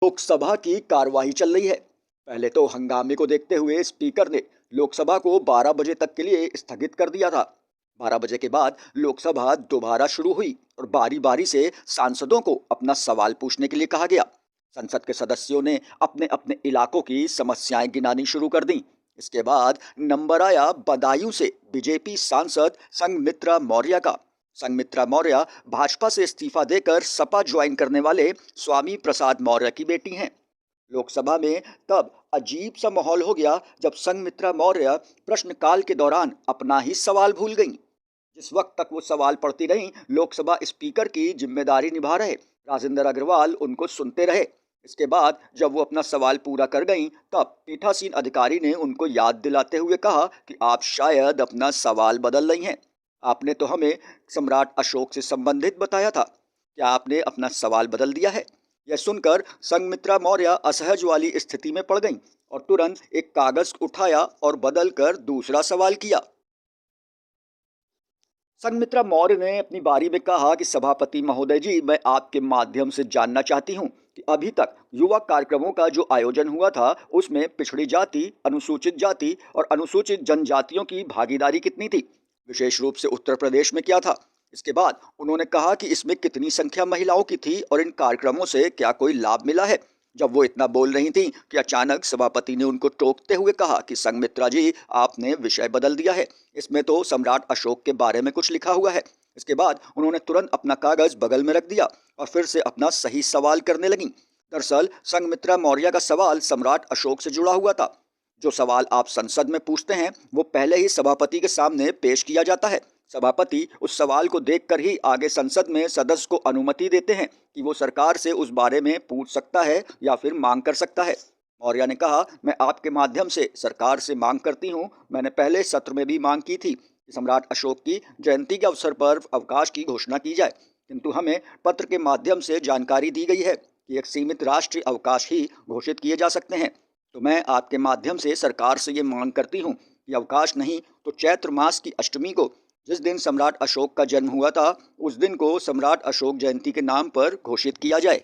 लोकसभा की कार्यवाही चल रही है। पहले तो हंगामे को देखते हुए स्पीकर ने लोकसभा को 12 बजे तक के लिए स्थगित कर दिया था। 12 बजे के बाद लोकसभा दोबारा शुरू हुई और बारी बारी से सांसदों को अपना सवाल पूछने के लिए कहा गया। संसद के सदस्यों ने अपने अपने इलाकों की समस्याएं गिनानी शुरू कर दी। इसके बाद नंबर आया बदायूं से बीजेपी सांसद संघमित्रा मौर्य का। संघमित्रा मौर्य भाजपा से इस्तीफा देकर सपा ज्वाइन करने वाले स्वामी प्रसाद मौर्य की बेटी हैं। लोकसभा में तब अजीब सा माहौल हो गया जब संघमित्रा मौर्य प्रश्नकाल के दौरान अपना ही सवाल भूल गईं। जिस वक्त तक वो सवाल पढ़ती रहीं, लोकसभा स्पीकर की जिम्मेदारी निभा रहे राजेंद्र अग्रवाल उनको सुनते रहे। इसके बाद जब वो अपना सवाल पूरा कर गईं, तब पीठासीन अधिकारी ने उनको याद दिलाते हुए कहा कि आप शायद अपना सवाल बदल रही हैं। आपने तो हमें सम्राट अशोक से संबंधित बताया था, क्या आपने अपना सवाल बदल दिया है? यह सुनकर संघमित्रा मौर्य असहज वाली स्थिति में पड़ गईं और तुरंत एक कागज उठाया और बदल कर दूसरा सवाल किया। संघमित्रा मौर्य ने अपनी बारी में कहा कि सभापति महोदय जी, मैं आपके माध्यम से जानना चाहती हूं कि अभी तक युवा कार्यक्रमों का जो आयोजन हुआ था उसमें पिछड़ी जाति, अनुसूचित जाति और अनुसूचित जनजातियों की भागीदारी कितनी थी, विशेष रूप से उत्तर प्रदेश में क्या था। इसके बाद उन्होंने कहा कि इसमें कितनी संख्या महिलाओं की थी और इन कार्यक्रमों से क्या कोई लाभ मिला है। जब वो इतना बोल रही थी कि अचानक सभापति ने उनको टोकते हुए कहा कि संघमित्रा जी, आपने विषय बदल दिया है, इसमें तो सम्राट अशोक के बारे में कुछ लिखा हुआ है। इसके बाद उन्होंने तुरंत अपना कागज बगल में रख दिया और फिर से अपना सही सवाल करने लगी। दरअसल संघमित्रा मौर्य का सवाल सम्राट अशोक से जुड़ा हुआ था। जो सवाल आप संसद में पूछते हैं वो पहले ही सभापति के सामने पेश किया जाता है। सभापति उस सवाल को देखकर ही आगे संसद में सदस्य को अनुमति देते हैं कि वो सरकार से उस बारे में पूछ सकता है या फिर मांग कर सकता है। मौर्य ने कहा, मैं आपके माध्यम से सरकार से मांग करती हूँ। मैंने पहले सत्र में भी मांग की थी कि सम्राट अशोक की जयंती के अवसर पर अवकाश की घोषणा की जाए, किंतु हमें पत्र के माध्यम से जानकारी दी गई है कि एक सीमित राष्ट्रीय अवकाश ही घोषित किए जा सकते हैं। तो मैं आपके माध्यम से सरकार से ये मांग करती हूँ कि अवकाश नहीं तो चैत्र मास की अष्टमी को, जिस दिन सम्राट अशोक का जन्म हुआ था, उस दिन को सम्राट अशोक जयंती के नाम पर घोषित किया जाए।